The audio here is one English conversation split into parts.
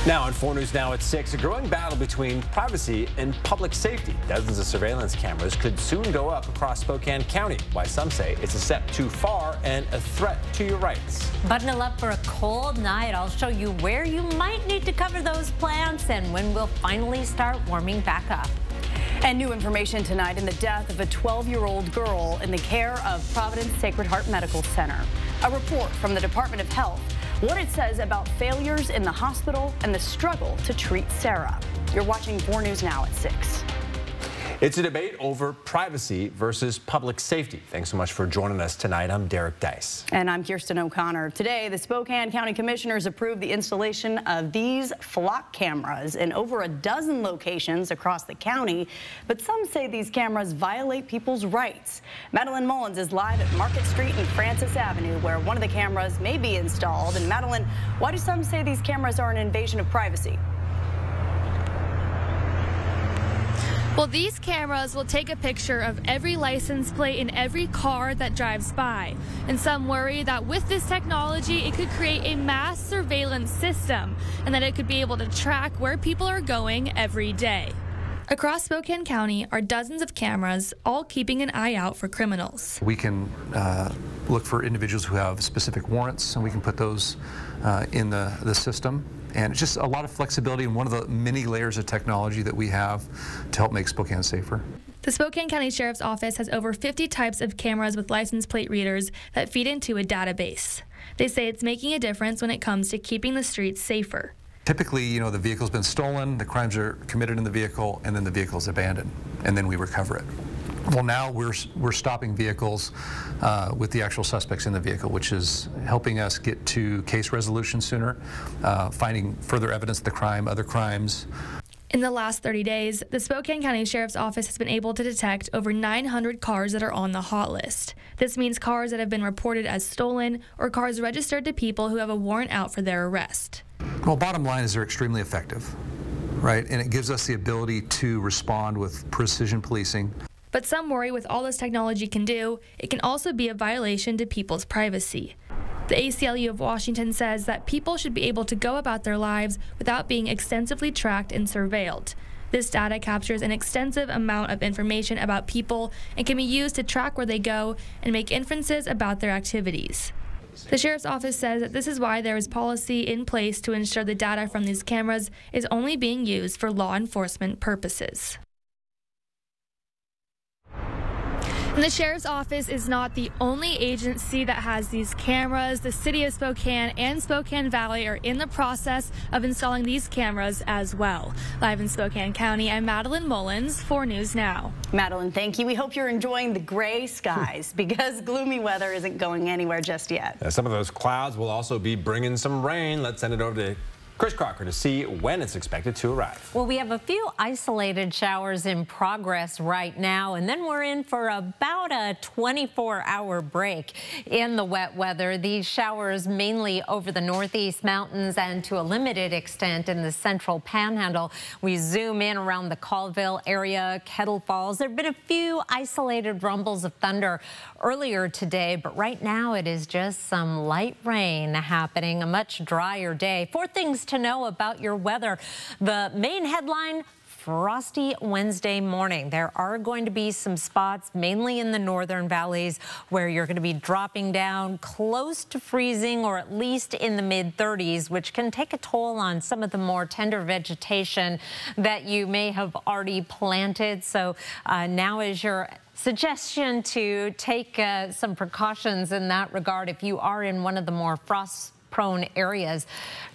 Now on 4 News Now at 6, a growing battle between privacy and public safety. Dozens of surveillance cameras could soon go up across Spokane County. Why some say it's a step too far and a threat to your rights. Button up for a cold night. I'll show you where you might need to cover those plants and when we'll finally start warming back up. And new information tonight in the death of a 12-year-old girl in the care of Providence Sacred Heart Medical Center. A report from the Department of Health. What it says about failures in the hospital and the struggle to treat Sarah. You're watching 4 News Now at 6. It's a debate over privacy versus public safety. Thanks so much for joining us tonight. I'm Derek Dice. And I'm Kirsten O'Connor. Today, the Spokane County Commissioners approved the installation of these flock cameras in over a dozen locations across the county. But some say these cameras violate people's rights. Madeline Mullins is live at Market Street and Francis Avenue, where one of the cameras may be installed. And Madeline, why do some say these cameras are an invasion of privacy? Well, these cameras will take a picture of every license plate in every car that drives by. And some worry that with this technology, it could create a mass surveillance system and that it could be able to track where people are going every day. Across Spokane County are dozens of cameras, all keeping an eye out for criminals. We can look for individuals who have specific warrants, and we can put those in the system. And it's just a lot of flexibility and one of the many layers of technology that we have to help make Spokane safer. The Spokane County Sheriff's Office has over 50 types of cameras with license plate readers that feed into a database. They say it's making a difference when it comes to keeping the streets safer. Typically, you know, the vehicle's been stolen, the crimes are committed in the vehicle, and then the vehicle's abandoned, and then we recover it. Well, now we're stopping vehicles with the actual suspects in the vehicle, which is helping us get to case resolution sooner, finding further evidence of the crime, other crimes. In the last 30 days, the Spokane County Sheriff's Office has been able to detect over 900 cars that are on the hot list. This means cars that have been reported as stolen or cars registered to people who have a warrant out for their arrest. Well, bottom line is they're extremely effective, right? And it gives us the ability to respond with precision policing. But some worry with all this technology can do, it can also be a violation to people's privacy. The ACLU of Washington says that people should be able to go about their lives without being extensively tracked and surveilled. This data captures an extensive amount of information about people and can be used to track where they go and make inferences about their activities. The Sheriff's Office says that this is why there is policy in place to ensure the data from these cameras is only being used for law enforcement purposes. And the Sheriff's Office is not the only agency that has these cameras. The City of Spokane and Spokane Valley are in the process of installing these cameras as well. Live in Spokane County, I'm Madeline Mullins, 4 News Now. Madeline, thank you. We hope you're enjoying the gray skies because gloomy weather isn't going anywhere just yet. Some of those clouds will also be bringing some rain. Let's send it over to Chris Crocker to see when it's expected to arrive. Well, we have a few isolated showers in progress right now, and then we're in for about a 24-hour break in the wet weather. These showers mainly over the northeast mountains and to a limited extent in the central panhandle. We zoom in around the Colville area, Kettle Falls. There have been a few isolated rumbles of thunder earlier today, but right now it is just some light rain happening, a much drier day. 4 things to know about your weather. The main headline: frosty Wednesday morning. There are going to be some spots, mainly in the northern valleys, where you're going to be dropping down close to freezing or at least in the mid-30s, which can take a toll on some of the more tender vegetation that you may have already planted. So now is your suggestion to take some precautions in that regard if you are in one of the more frost-prone areas.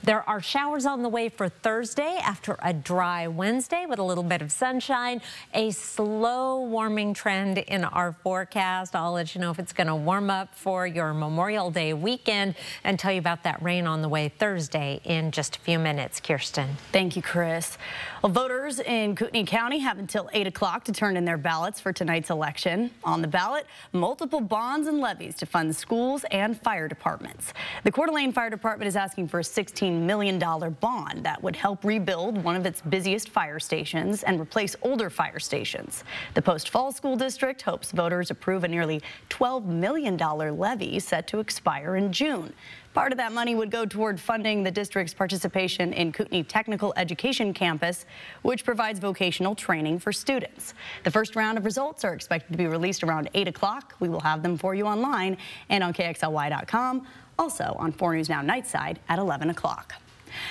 There are showers on the way for Thursday after a dry Wednesday with a little bit of sunshine. A slow warming trend in our forecast. I'll let you know if it's going to warm up for your Memorial Day weekend and tell you about that rain on the way Thursday in just a few minutes. Kirsten. Thank you, Chris. Well, voters in Kootenai County have until 8 o'clock to turn in their ballots for tonight's election. On the ballot, multiple bonds and levies to fund schools and fire departments. The Coeur d'Alene Fire Department is asking for a $16 million bond that would help rebuild one of its busiest fire stations and replace older fire stations. The Post Falls School District hopes voters approve a nearly $12 million levy set to expire in June. Part of that money would go toward funding the district's participation in Kootenai Technical Education Campus, which provides vocational training for students. The first round of results are expected to be released around 8 o'clock. We will have them for you online and on KXLY.com, also on 4 News Now Nightside at 11 o'clock.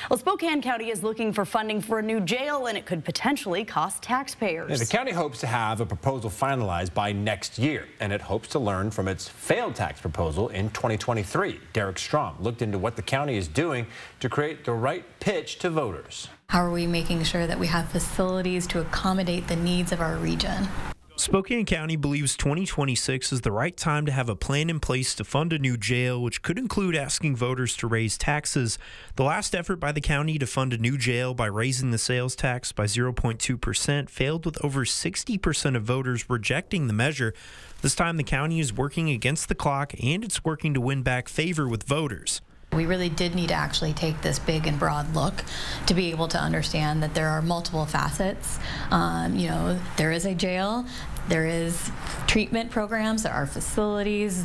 Well, Spokane County is looking for funding for a new jail, and it could potentially cost taxpayers. Yeah, the county hopes to have a proposal finalized by next year, and it hopes to learn from its failed tax proposal in 2023. Derek Strom looked into what the county is doing to create the right pitch to voters. How are we making sure that we have facilities to accommodate the needs of our region? Spokane County believes 2026 is the right time to have a plan in place to fund a new jail, which could include asking voters to raise taxes. The last effort by the county to fund a new jail by raising the sales tax by 0.2% failed, with over 60% of voters rejecting the measure. This time the county is working against the clock, and it's working to win back favor with voters. We really did need to actually take this big and broad look to be able to understand that there are multiple facets. There is a jail, there is treatment programs, there are facilities.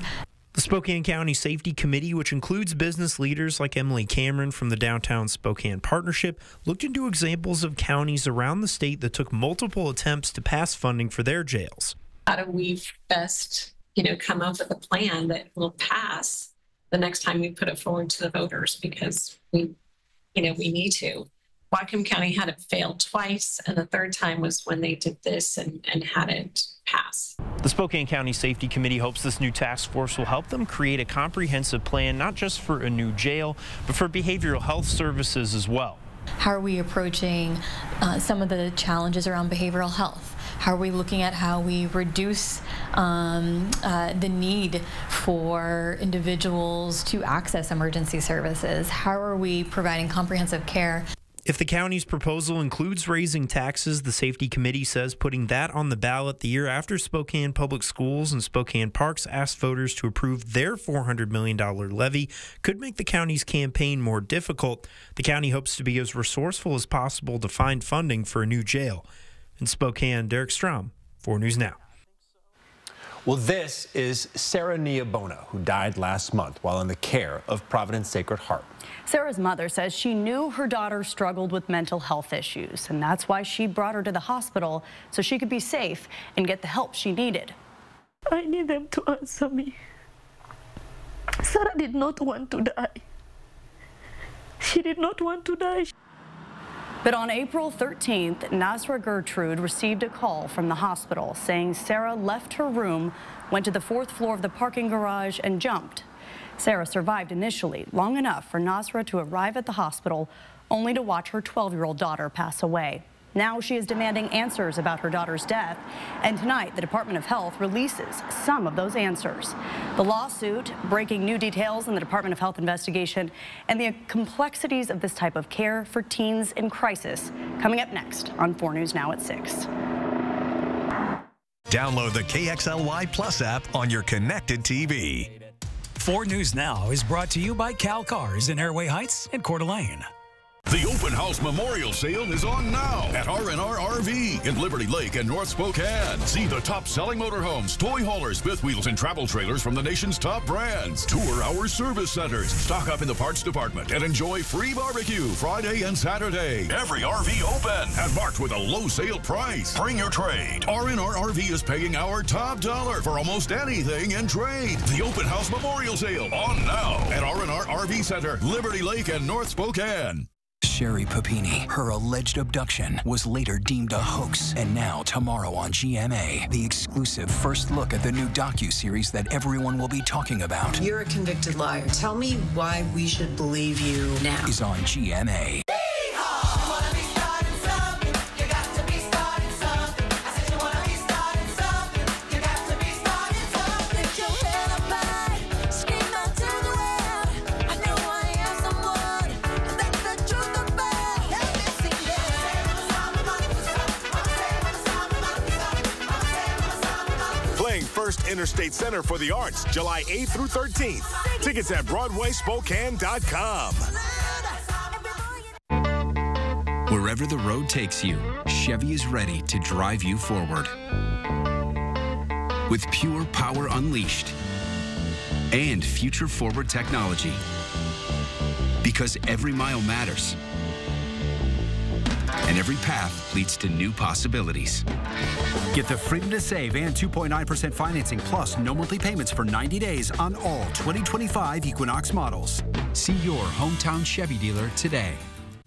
The Spokane County Safety Committee, which includes business leaders like Emily Cameron from the Downtown Spokane Partnership, looked into examples of counties around the state that took multiple attempts to pass funding for their jails. How do we best, come up with a plan that will pass the next time we put it forward to the voters, because we need to. Whatcom County had it fail twice, and the third time was when they did this and had it pass. The Spokane County Safety Committee hopes this new task force will help them create a comprehensive plan, not just for a new jail, but for behavioral health services as well. How are we approaching some of the challenges around behavioral health? How are we looking at how we reduce the need for individuals to access emergency services? How are we providing comprehensive care? If the county's proposal includes raising taxes, the Safety Committee says putting that on the ballot the year after Spokane Public Schools and Spokane Parks asked voters to approve their $400 million levy could make the county's campaign more difficult. The county hopes to be as resourceful as possible to find funding for a new jail. In Spokane, Derek Strom, 4 News Now. Well, this is Sarah Niabona, who died last month while in the care of Providence Sacred Heart. Sarah's mother says she knew her daughter struggled with mental health issues, and that's why she brought her to the hospital so she could be safe and get the help she needed. I need them to answer me. Sarah did not want to die. She did not want to die. But on April 13th, Nasra Gertrude received a call from the hospital saying Sarah left her room, went to the 4th floor of the parking garage, and jumped. Sarah survived initially, long enough for Nasra to arrive at the hospital, only to watch her 12-year-old daughter pass away. Now she is demanding answers about her daughter's death, and tonight the Department of Health releases some of those answers. The lawsuit breaking new details in the Department of Health investigation and the complexities of this type of care for teens in crisis, coming up next on 4 News Now at 6. Download the KXLY Plus app on your connected TV. 4 News Now is brought to you by Cal Cars in Airway Heights and Coeur d'Alene. The Open House Memorial Sale is on now at R&R RV in Liberty Lake and North Spokane. See the top-selling motorhomes, toy haulers, fifth wheels, and travel trailers from the nation's top brands. Tour our service centers. Stock up in the parts department and enjoy free barbecue Friday and Saturday. Every RV open and marked with a low sale price. Bring your trade. R&R RV is paying our top dollar for almost anything in trade. The Open House Memorial Sale on now at R&R RV Center, Liberty Lake, and North Spokane. Sherry Papini. Her alleged abduction was later deemed a hoax, and now tomorrow on GMA, the exclusive first look at the new docuseries that everyone will be talking about. You're a convicted liar. Tell me why we should believe you now. Is on GMA. First Interstate Center for the Arts, July 8th through 13th. Tickets at BroadwaySpokane.com. Wherever the road takes you, Chevy is ready to drive you forward. With pure power unleashed and future-forward technology, because every mile matters. And every path leads to new possibilities. Get the freedom to save and 2.9% financing plus no monthly payments for 90 days on all 2025 Equinox models. See your hometown Chevy dealer today.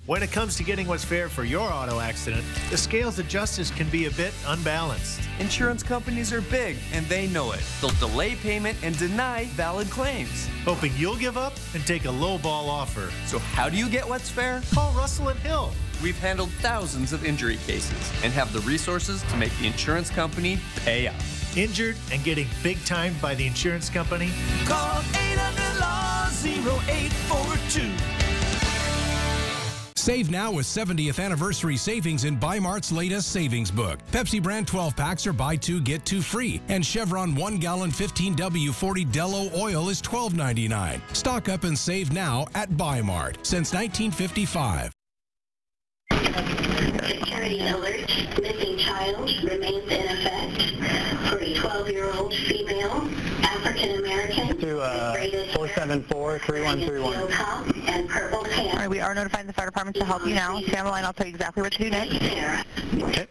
When it comes to getting what's fair for your auto accident, the scales of justice can be a bit unbalanced. Insurance companies are big, and they know it. They'll delay payment and deny valid claims, hoping you'll give up and take a lowball offer. So how do you get what's fair? Call Russell and Hill. We've handled thousands of injury cases and have the resources to make the insurance company pay up. Injured and getting big timed by the insurance company? Call 800-LAW-0842. Save now with 70th anniversary savings in Bi-Mart's latest savings book. Pepsi brand 12-packs are buy two, get two free. And Chevron 1-gallon 15W40 Delo oil is $12.99. Stock up and save now at Bi-Mart since 1955. Security alert. Missing child remains in effect for a 12-year-old female, African-American. To 474-3131. And purple pants. All right, we are notifying the fire department to help you now. Stay on the line. I'll tell you exactly what to do next. Okay.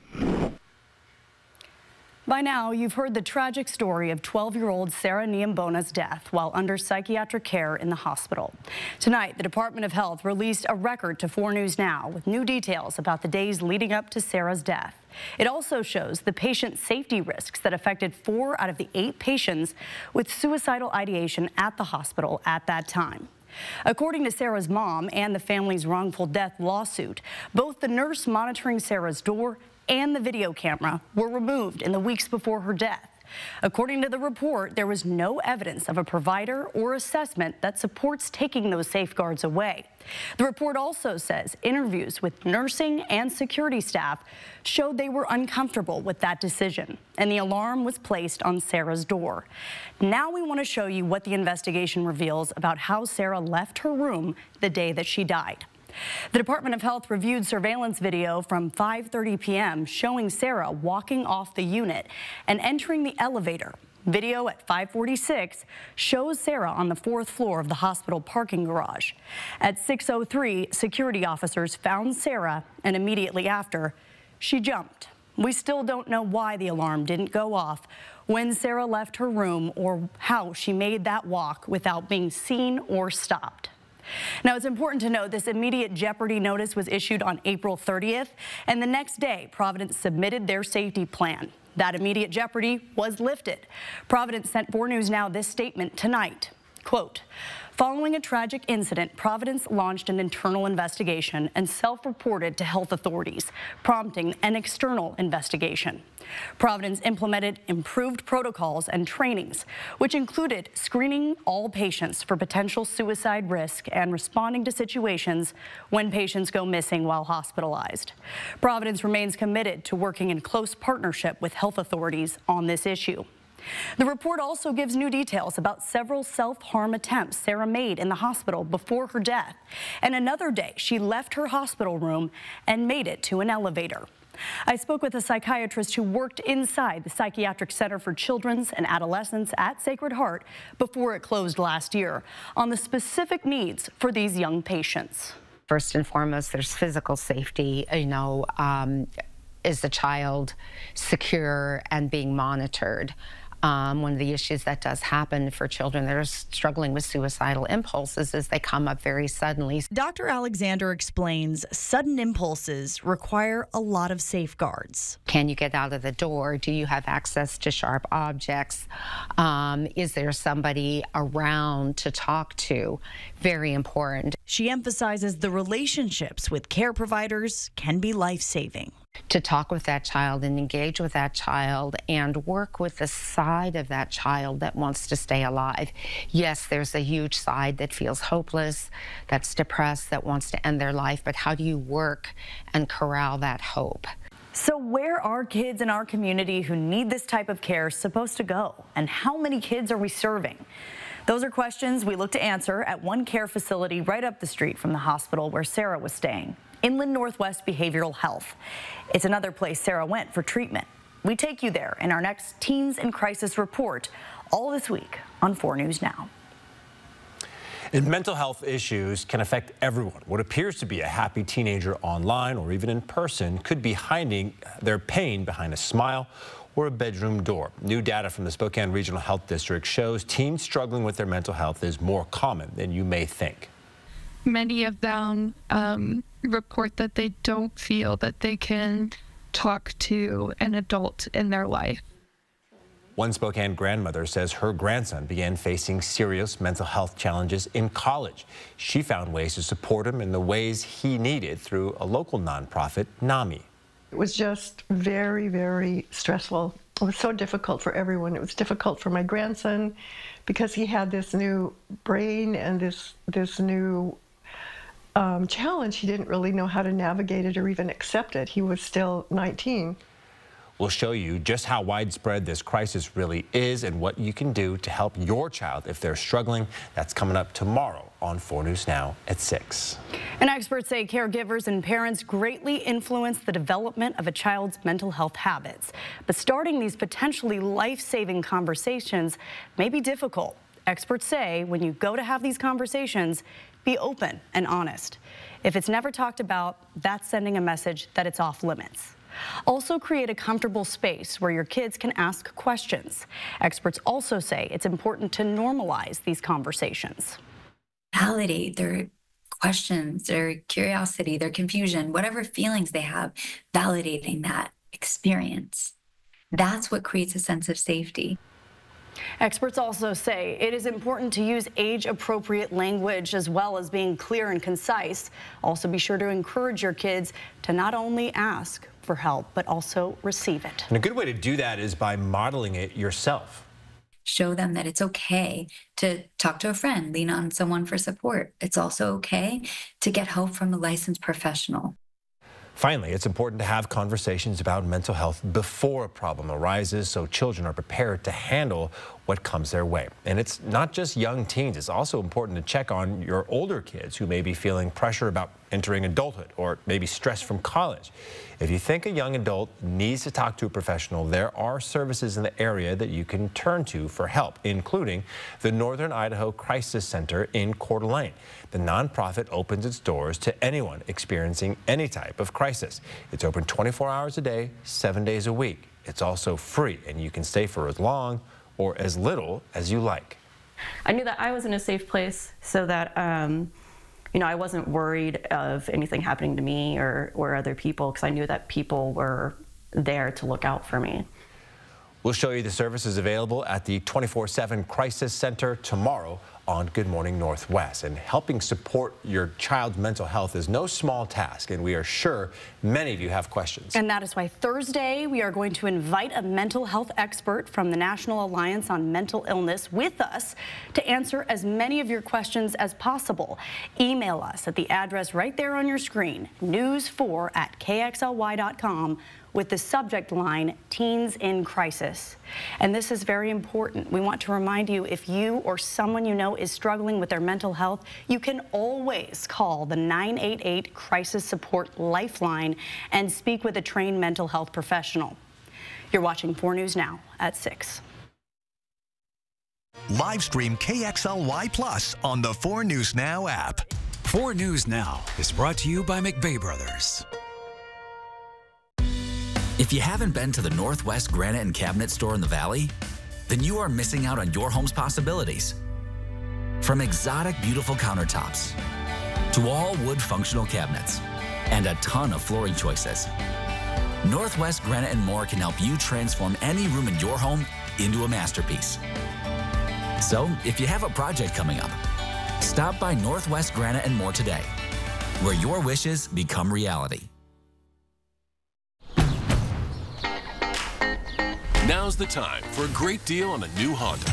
By now, you've heard the tragic story of 12-year-old Sarah Niambona's death while under psychiatric care in the hospital. Tonight, the Department of Health released a record to 4 News Now with new details about the days leading up to Sarah's death. It also shows the patient safety risks that affected 4 out of the 8 patients with suicidal ideation at the hospital at that time. According to Sarah's mom and the family's wrongful death lawsuit, both the nurse monitoring Sarah's door and the video camera were removed in the weeks before her death. According to the report, there was no evidence of a provider or assessment that supports taking those safeguards away. The report also says interviews with nursing and security staff showed they were uncomfortable with that decision, and the alarm was placed on Sarah's door. Now we want to show you what the investigation reveals about how Sarah left her room the day that she died. The Department of Health reviewed surveillance video from 5:30 p.m. showing Sarah walking off the unit and entering the elevator. Video at 5:46 shows Sarah on the 4th floor of the hospital parking garage. At 6:03, security officers found Sarah, and immediately after, she jumped. We still don't know why the alarm didn't go off when Sarah left her room or how she made that walk without being seen or stopped. Now, it's important to note this immediate jeopardy notice was issued on April 30th, and the next day, Providence submitted their safety plan. That immediate jeopardy was lifted. Providence sent 4 News Now this statement tonight. Quote, following a tragic incident, Providence launched an internal investigation and self-reported to health authorities, prompting an external investigation. Providence implemented improved protocols and trainings, which included screening all patients for potential suicide risk and responding to situations when patients go missing while hospitalized. Providence remains committed to working in close partnership with health authorities on this issue. The report also gives new details about several self-harm attempts Sarah made in the hospital before her death, and another day she left her hospital room and made it to an elevator. I spoke with a psychiatrist who worked inside the Psychiatric Center for Children and Adolescents at Sacred Heart before it closed last year on the specific needs for these young patients. First and foremost, there's physical safety, is the child secure and being monitored? One of the issues that does happen for children that are struggling with suicidal impulses is they come up very suddenly. Dr. Alexander explains sudden impulses require a lot of safeguards. Can you get out of the door? Do you have access to sharp objects? Is there somebody around to talk to? Very important. She emphasizes the relationships with care providers can be life-saving. To talk with that child and engage with that child and work with the side of that child that wants to stay alive. Yes, there's a huge side that feels hopeless, that's depressed, that wants to end their life, but how do you work and corral that hope? So where are kids in our community who need this type of care supposed to go? And how many kids are we serving? Those are questions we look to answer at one care facility right up the street from the hospital where Sarah was staying. Inland Northwest Behavioral Health. It's another place Sarah went for treatment. We take you there in our next Teens in Crisis report, all this week on 4 News Now. And mental health issues can affect everyone. What appears to be a happy teenager online or even in person could be hiding their pain behind a smile or a bedroom door. New data from the Spokane Regional Health District shows teens struggling with their mental health is more common than you may think. Many of them report that they don't feel that they can talk to an adult in their life. One Spokane grandmother says her grandson began facing serious mental health challenges in college. She found ways to support him in the ways he needed through a local nonprofit, NAMI. It was just very, very stressful. It was so difficult for everyone. It was difficult for my grandson because he had this new brain and this new challenge. He didn't really know how to navigate it or even accept it. He was still 19. We'll show you just how widespread this crisis really is and what you can do to help your child if they're struggling. That's coming up tomorrow on 4 News Now at 6. And experts say caregivers and parents greatly influence the development of a child's mental health habits. But starting these potentially life-saving conversations may be difficult. Experts say when you go to have these conversations, be open and honest. If it's never talked about, that's sending a message that it's off limits. Also create a comfortable space where your kids can ask questions. Experts also say it's important to normalize these conversations. Validate their questions, their curiosity, their confusion, whatever feelings they have, validating that experience. That's what creates a sense of safety. Experts also say it is important to use age-appropriate language as well as being clear and concise. Also be sure to encourage your kids to not only ask for help, but also receive it. And a good way to do that is by modeling it yourself. Show them that it's okay to talk to a friend, lean on someone for support. It's also okay to get help from a licensed professional. Finally, it's important to have conversations about mental health before a problem arises so children are prepared to handle what comes their way. And it's not just young teens. It's also important to check on your older kids who may be feeling pressure about entering adulthood or maybe stress from college. If you think a young adult needs to talk to a professional, there are services in the area that you can turn to for help, including the Northern Idaho Crisis Center in Coeur d'Alene. The nonprofit opens its doors to anyone experiencing any type of crisis. It's open 24 hours a day, 7 days a week. It's also free, and you can stay for as long or as little as you like. I knew that I was in a safe place so that, you know, I wasn't worried of anything happening to me or other people because I knew that people were there to look out for me. We'll show you the services available at the 24/7 Crisis Center tomorrow on Good Morning Northwest. And helping support your child's mental health is no small task, and we are sure many of you have questions. And that is why Thursday we are going to invite a mental health expert from the National Alliance on Mental Illness with us to answer as many of your questions as possible. Email us at the address right there on your screen, news4@kxly.com, with the subject line, Teens in Crisis. And this is very important. We want to remind you, if you or someone you know is struggling with their mental health, you can always call the 988 Crisis Support Lifeline and speak with a trained mental health professional. You're watching 4 News Now at 6. Live stream KXLY Plus on the 4 News Now app. 4 News Now is brought to you by McVeigh Brothers. If you haven't been to the Northwest Granite and Cabinet Store in the Valley, then you are missing out on your home's possibilities. From exotic, beautiful countertops to all wood functional cabinets and a ton of flooring choices, Northwest Granite and More can help you transform any room in your home into a masterpiece. So, if you have a project coming up, stop by Northwest Granite and More today, where your wishes become reality. Now's the time for a great deal on a new Honda.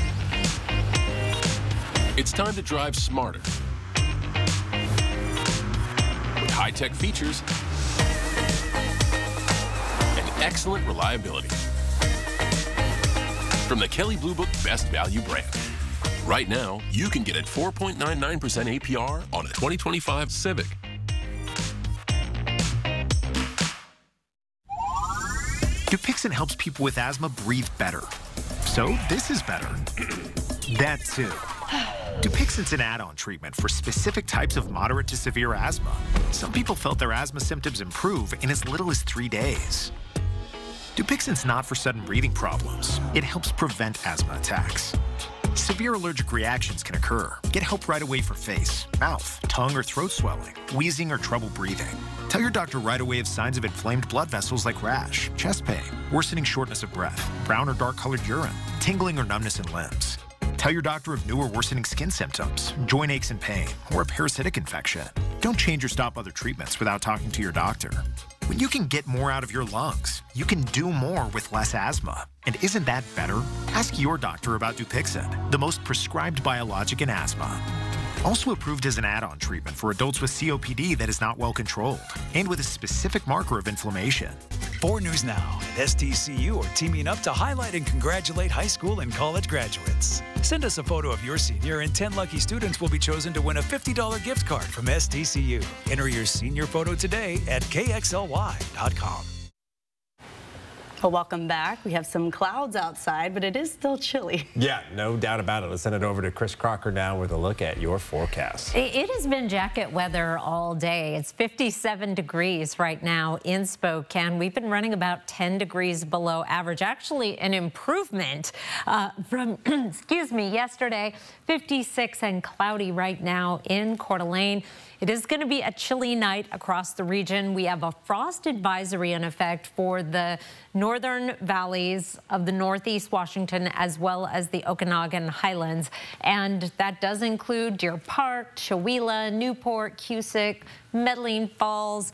It's time to drive smarter with high-tech features and excellent reliability. From the Kelley Blue Book Best Value brand. Right now, you can get it 4.99% APR on a 2025 Civic. Dupixent helps people with asthma breathe better. So this is better. That too. Dupixent's an add-on treatment for specific types of moderate to severe asthma. Some people felt their asthma symptoms improve in as little as 3 days. Dupixent's not for sudden breathing problems. It helps prevent asthma attacks. Severe allergic reactions can occur. Get help right away for face, mouth, tongue or throat swelling, wheezing or trouble breathing. Tell your doctor right away of signs of inflamed blood vessels like rash, chest pain, worsening shortness of breath, brown or dark colored urine, tingling or numbness in limbs. Tell your doctor of new or worsening skin symptoms, joint aches and pain, or a parasitic infection. Don't change or stop other treatments without talking to your doctor. When you can get more out of your lungs, you can do more with less asthma. And isn't that better? Ask your doctor about Dupixent, the most prescribed biologic in asthma. Also approved as an add-on treatment for adults with COPD that is not well controlled and with a specific marker of inflammation. 4 News Now and STCU are teaming up to highlight and congratulate high school and college graduates. Send us a photo of your senior and 10 lucky students will be chosen to win a $50 gift card from STCU. Enter your senior photo today at KXLY.com. Well, welcome back. We have some clouds outside, but it is still chilly. Yeah, no doubt about it. Let's send it over to Chris Crocker now with a look at your forecast. It has been jacket weather all day. It's 57 degrees right now in Spokane. We've been running about 10 degrees below average. Actually, an improvement from, excuse me, yesterday. 56 and cloudy right now in Coeur d'Alene. It is going to be a chilly night across the region. We have a frost advisory in effect for the northern valleys of the northeast Washington as well as the Okanagan Highlands. And that does include Deer Park, Chewelah, Newport, Cusick, Medellin Falls,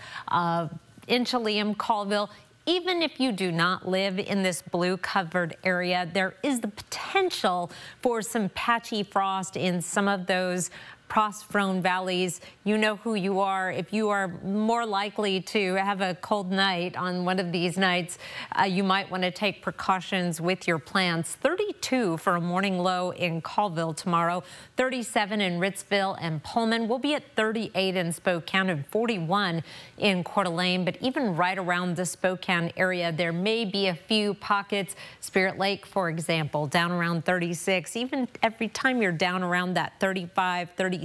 Inchelium, Colville. Even if you do not live in this blue-covered area, there is the potential for some patchy frost in some of those frost-prone valleys. You know who you are. If you are more likely to have a cold night on one of these nights, you might want to take precautions with your plants. 32 for a morning low in Colville tomorrow, 37 in Ritzville and Pullman. We'll be at 38 in Spokane and 41 in Coeur d'Alene. But even right around the Spokane area, there may be a few pockets. Spirit Lake, for example, down around 36. Even every time you're down around that 35, 36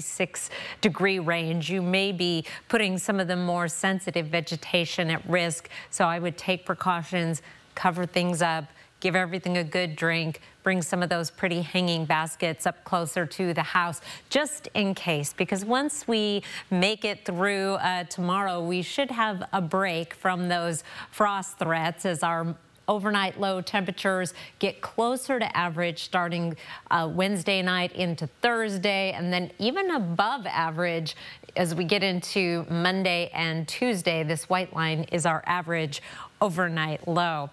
degree range, you may be putting some of the more sensitive vegetation at risk. So I would take precautions, cover things up, give everything a good drink, bring some of those pretty hanging baskets up closer to the house just in case, because once we make it through tomorrow, we should have a break from those frost threats as our overnight low temperatures get closer to average starting Wednesday night into Thursday, and then even above average as we get into Monday and Tuesday. This white line is our average overnight low.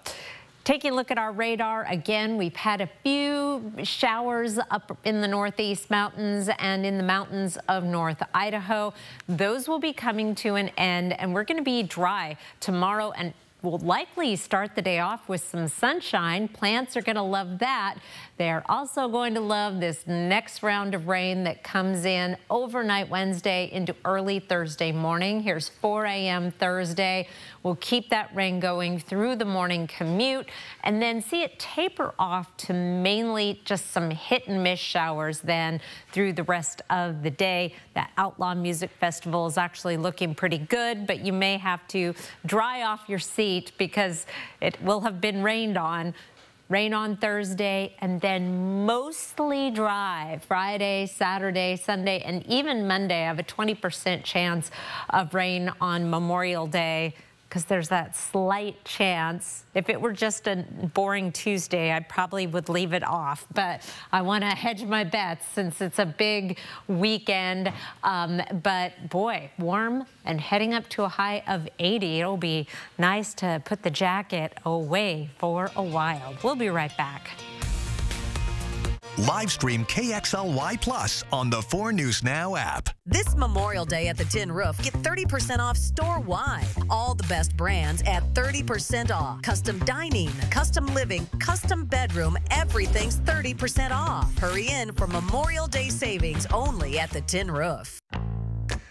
Taking a look at our radar again, we've had a few showers up in the northeast mountains and in the mountains of North Idaho. Those will be coming to an end, and we're going to be dry tomorrow and we'll likely start the day off with some sunshine. Plants are going to love that. They're also going to love this next round of rain that comes in overnight Wednesday into early Thursday morning. Here's 4 a.m. Thursday. We'll keep that rain going through the morning commute and then see it taper off to mainly just some hit and miss showers then through the rest of the day. That Outlaw Music Festival is actually looking pretty good, but you may have to dry off your seat because it will have been rained on. Rain on Thursday and then mostly dry Friday, Saturday, Sunday, and even Monday. I have a 20% chance of rain on Memorial Day because there's that slight chance. If it were just a boring Tuesday, I probably would leave it off, but I want to hedge my bets since it's a big weekend. But boy, warm and heading up to a high of 80. It'll be nice to put the jacket away for a while. We'll be right back. Live stream KXLY Plus on the 4 News Now app. This Memorial Day at the Tin Roof, get 30% off store-wide. All the best brands at 30% off. Custom dining, custom living, custom bedroom, everything's 30% off. Hurry in for Memorial Day savings only at the Tin Roof.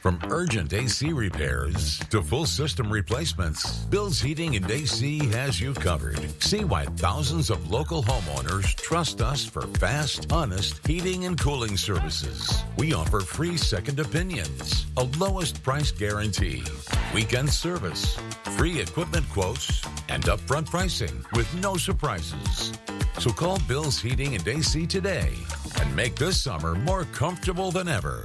From urgent AC repairs to full system replacements, Bill's Heating and AC has you covered. See why thousands of local homeowners trust us for fast, honest heating and cooling services. We offer free second opinions, a lowest price guarantee, weekend service, free equipment quotes, and upfront pricing with no surprises. So call Bill's Heating and AC today and make this summer more comfortable than ever.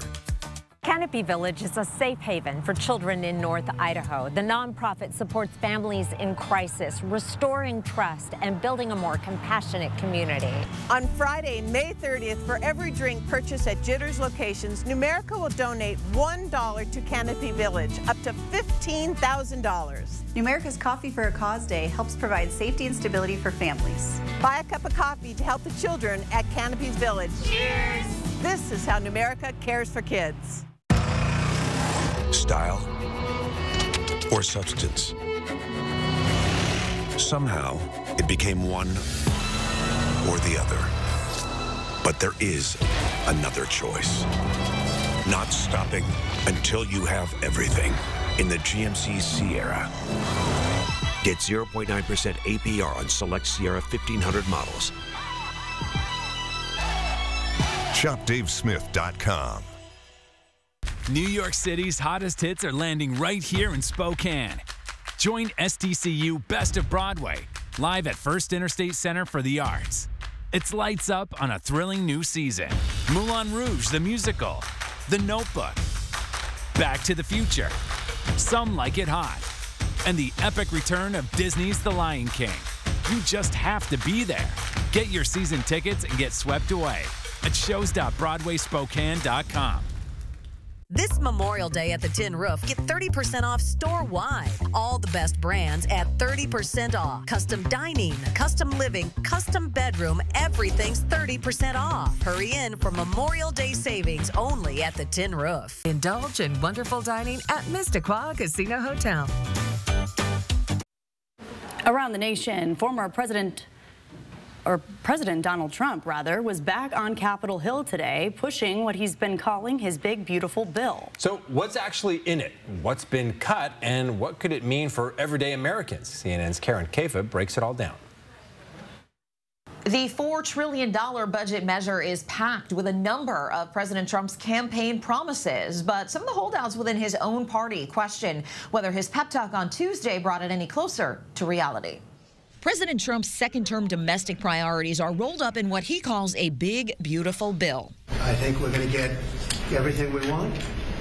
Canopy Village is a safe haven for children in North Idaho. The nonprofit supports families in crisis, restoring trust and building a more compassionate community. On Friday, May 30th, for every drink purchased at Jitters locations, Numerica will donate $1 to Canopy Village, up to $15,000. Numerica's Coffee for a Cause Day helps provide safety and stability for families. Buy a cup of coffee to help the children at Canopy's Village. Cheers! This is how Numerica cares for kids. Style or substance. Somehow, it became one or the other. But there is another choice. Not stopping until you have everything in the GMC Sierra. Get 0.9% APR on select Sierra 1500 models. ShopDaveSmith.com. New York City's hottest hits are landing right here in Spokane. Join STCU Best of Broadway, live at First Interstate Center for the Arts. It's lights up on a thrilling new season. Moulin Rouge, the musical, The Notebook, Back to the Future, Some Like It Hot, and the epic return of Disney's The Lion King. You just have to be there. Get your season tickets and get swept away at shows.broadwayspokane.com. This Memorial Day at the Tin Roof, get 30% off store-wide. All the best brands at 30% off. Custom dining, custom living, custom bedroom, everything's 30% off. Hurry in for Memorial Day savings only at the Tin Roof. Indulge in wonderful dining at Mistaqua Casino Hotel. Around the nation, President Donald Trump, was back on Capitol Hill today, pushing what he's been calling his big, beautiful bill. So what's actually in it? What's been cut? And what could it mean for everyday Americans? CNN's Karen Caifa breaks it all down. The $4 trillion budget measure is packed with a number of President Trump's campaign promises, but some of the holdouts within his own party question whether his pep talk on Tuesday brought it any closer to reality. President Trump's second-term domestic priorities are rolled up in what he calls a big, beautiful bill. I think we're going to get everything we want,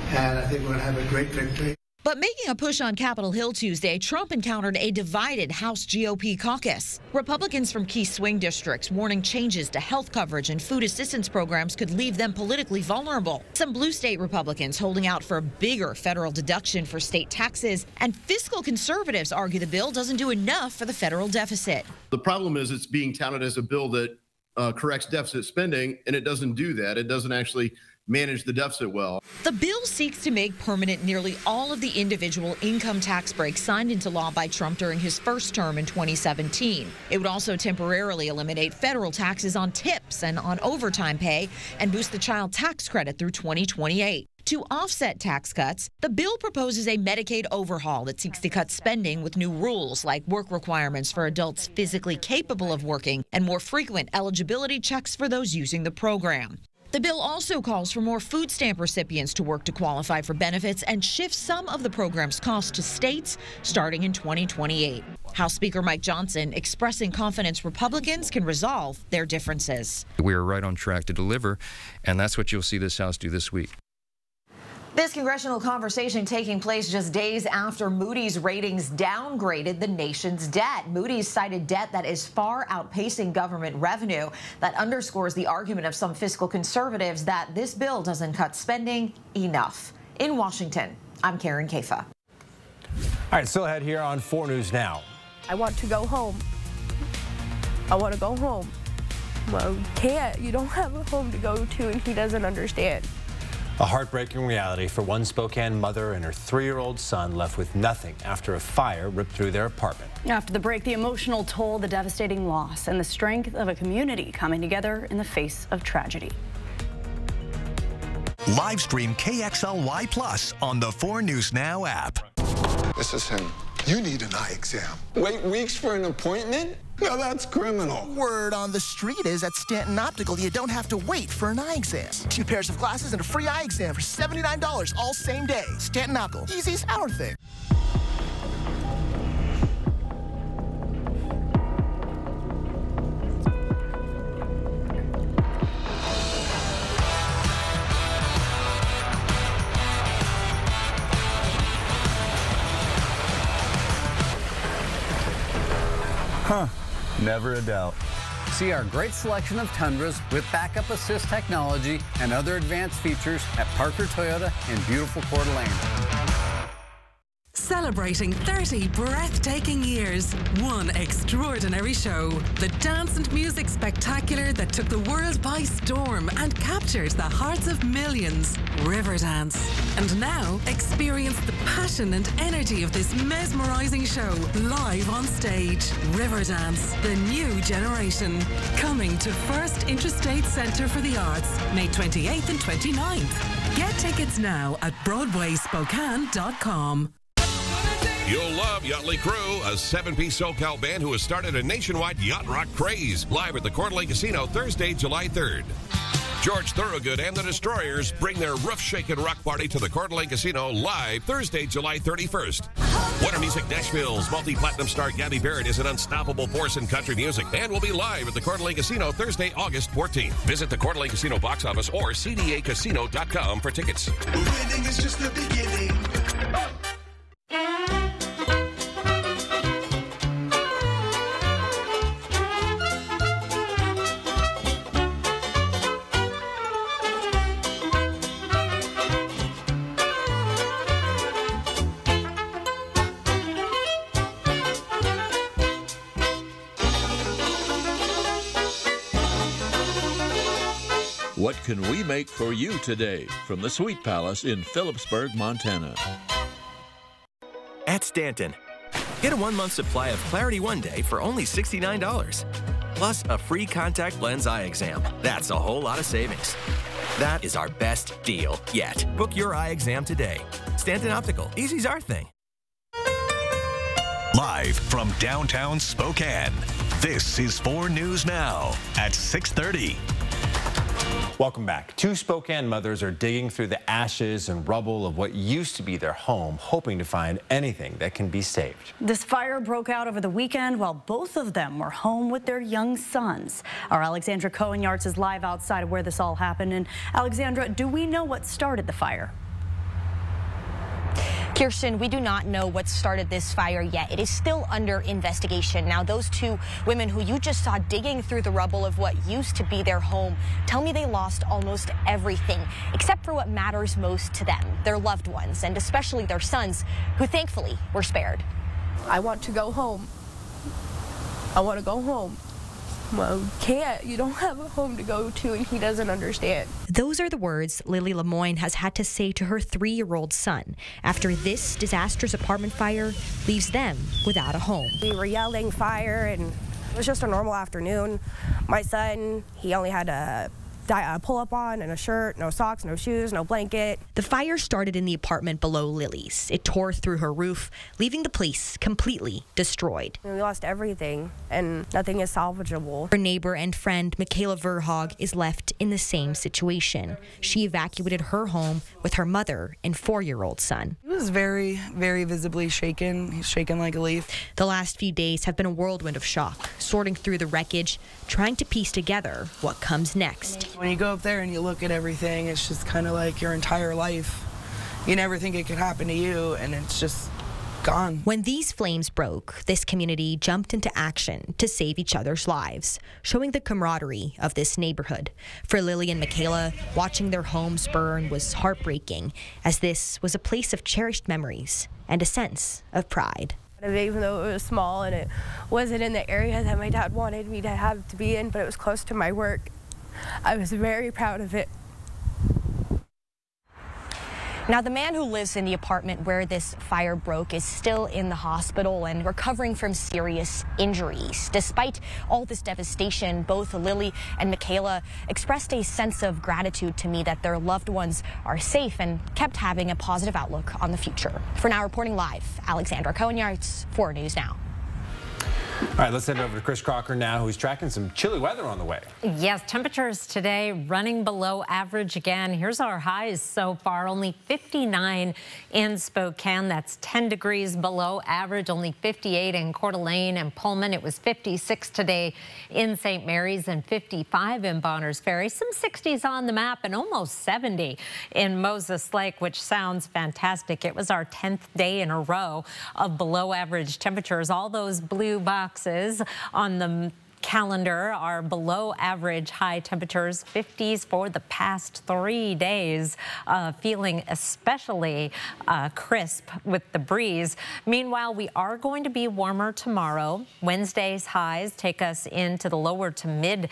and I think we're going to have a great victory. But making a push on Capitol Hill Tuesday, Trump encountered a divided House GOP caucus. Republicans from key swing districts warning changes to health coverage and food assistance programs could leave them politically vulnerable. Some blue state Republicans holding out for a bigger federal deduction for state taxes, and fiscal conservatives argue the bill doesn't do enough for the federal deficit. The problem is it's being touted as a bill that corrects deficit spending, and it doesn't do that. It doesn't actually manage the deficit well. The bill seeks to make permanent nearly all of the individual income tax breaks signed into law by Trump during his first term in 2017. It would also temporarily eliminate federal taxes on tips and on overtime pay and boost the child tax credit through 2028. To offset tax cuts, the bill proposes a Medicaid overhaul that seeks to cut spending with new rules like work requirements for adults physically capable of working and more frequent eligibility checks for those using the program. The bill also calls for more food stamp recipients to work to qualify for benefits and shifts some of the program's costs to states starting in 2028. House Speaker Mike Johnson expressing confidence Republicans can resolve their differences. We are right on track to deliver, and that's what you'll see this House do this week. This congressional conversation taking place just days after Moody's ratings downgraded the nation's debt. Moody's cited debt that is far outpacing government revenue. That underscores the argument of some fiscal conservatives that this bill doesn't cut spending enough. In Washington, I'm Karen Caifa. All right, still ahead here on 4 News Now. I want to go home. I want to go home. Well, you can't. You don't have a home to go to, and he doesn't understand. A heartbreaking reality for one Spokane mother and her 3-year-old son left with nothing after a fire ripped through their apartment. After the break, the emotional toll, the devastating loss, and the strength of a community coming together in the face of tragedy. Live stream KXLY Plus on the 4 News Now app. This is him. You need an eye exam. Wait weeks for an appointment? Now that's criminal. Word on the street is at Stanton Optical, you don't have to wait for an eye exam. 2 pairs of glasses and a free eye exam for $79 all same day. Stanton Optical, easy as our thing. Huh, never a doubt. See our great selection of Tundras with backup assist technology and other advanced features at Parker Toyota in beautiful Coeur d'Alene. Celebrating 30 breathtaking years, one extraordinary show. The dance and music spectacular that took the world by storm and captured the hearts of millions. Riverdance. And now, experience the passion and energy of this mesmerizing show live on stage. Riverdance, the new generation. Coming to First Interstate Centre for the Arts, May 28th and 29th. Get tickets now at BroadwaySpokane.com. You'll love Yachtly Crew, a 7-piece SoCal band who has started a nationwide yacht rock craze. Live at the Coeur d'Alene Casino Thursday, July 3rd. George Thorogood and the Destroyers bring their roof-shaking rock party to the Coeur d'Alene Casino live Thursday, July 31st. Winter Music Nashville's multi-platinum star Gabby Barrett is an unstoppable force in country music and will be live at the Coeur d'Alene Casino Thursday, August 14th. Visit the Coeur d'Alene Casino box office or cdacasino.com for tickets. Winning is just the beginning. What can we make for you today from the Sweet Palace in Phillipsburg, Montana? At Stanton, get a 1-month supply of Clarity One Day for only $69. Plus a free contact lens eye exam. That's a whole lot of savings. That is our best deal yet. Book your eye exam today. Stanton Optical. Easy's our thing. Live from downtown Spokane, this is 4 News Now at 6:30. Welcome back. 2 Spokane mothers are digging through the ashes and rubble of what used to be their home, hoping to find anything that can be saved. This fire broke out over the weekend while both of them were home with their young sons. Our Alexandra Cohen-Yarts is live outside of where this all happened. And Alexandra, do we know what started the fire? Kirsten, we do not know what started this fire yet. It is still under investigation. Now, those 2 women who you just saw digging through the rubble of what used to be their home tell me they lost almost everything, except for what matters most to them, their loved ones, and especially their sons, who thankfully were spared. I want to go home. I want to go home. Well, can't. You don't have a home to go to, and he doesn't understand. Those are the words Lily Lemoyne has had to say to her 3-year-old son after this disastrous apartment fire leaves them without a home. We were yelling fire, and it was just a normal afternoon. My son, he only had a pull-up on and a shirt, no socks, no shoes, no blanket. The fire started in the apartment below Lily's. It tore through her roof, leaving the place completely destroyed. We lost everything, and nothing is salvageable. Her neighbor and friend, Michaela Verhaag, is left in the same situation. She evacuated her home with her mother and 4-year-old son. He was very, very visibly shaken. He's shaken like a leaf. The last few days have been a whirlwind of shock, sorting through the wreckage, trying to piece together what comes next. When you go up there and you look at everything, it's just kind of like your entire life. You never think it could happen to you, and it's just gone. When these flames broke, this community jumped into action to save each other's lives, showing the camaraderie of this neighborhood. For Lily and Michaela, watching their homes burn was heartbreaking, as this was a place of cherished memories and a sense of pride. Even though it was small and it wasn't in the area that my dad wanted me to have to be in, but it was close to my work, I was very proud of it. Now, the man who lives in the apartment where this fire broke is still in the hospital and recovering from serious injuries. Despite all this devastation, both Lily and Michaela expressed a sense of gratitude to me that their loved ones are safe and kept having a positive outlook on the future. For now, reporting live, Alexandra Cohen-Yards, 4 News Now. All right, let's head over to Chris Crocker now, who's tracking some chilly weather on the way. Yes, temperatures today running below average again. Here's our highs so far. Only 59 in Spokane. That's 10 degrees below average. Only 58 in Coeur d'Alene and Pullman. It was 56 today in St. Mary's and 55 in Bonners Ferry. Some 60s on the map and almost 70 in Moses Lake, which sounds fantastic. It was our 10th day in a row of below average temperatures. All those blue boxes on the calendar are below average high temperatures, 50s for the past 3 days, feeling especially crisp with the breeze. Meanwhile, we are going to be warmer tomorrow. Wednesday's highs take us into the lower to mid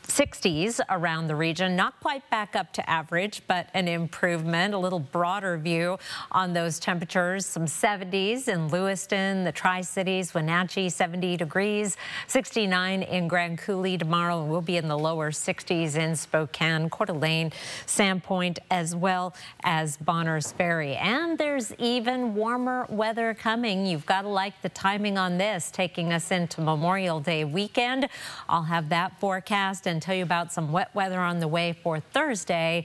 60s around the region, not quite back up to average, but an improvement, a little broader view on those temperatures. Some 70s in Lewiston, the Tri-Cities, Wenatchee, 70 degrees, 69 in Grand Coulee tomorrow, and we'll be in the lower 60s in Spokane, Coeur d'Alene, Sandpoint, as well as Bonners Ferry. And there's even warmer weather coming. You've got to like the timing on this, taking us into Memorial Day weekend. I'll have that forecast and tell you about some wet weather on the way for Thursday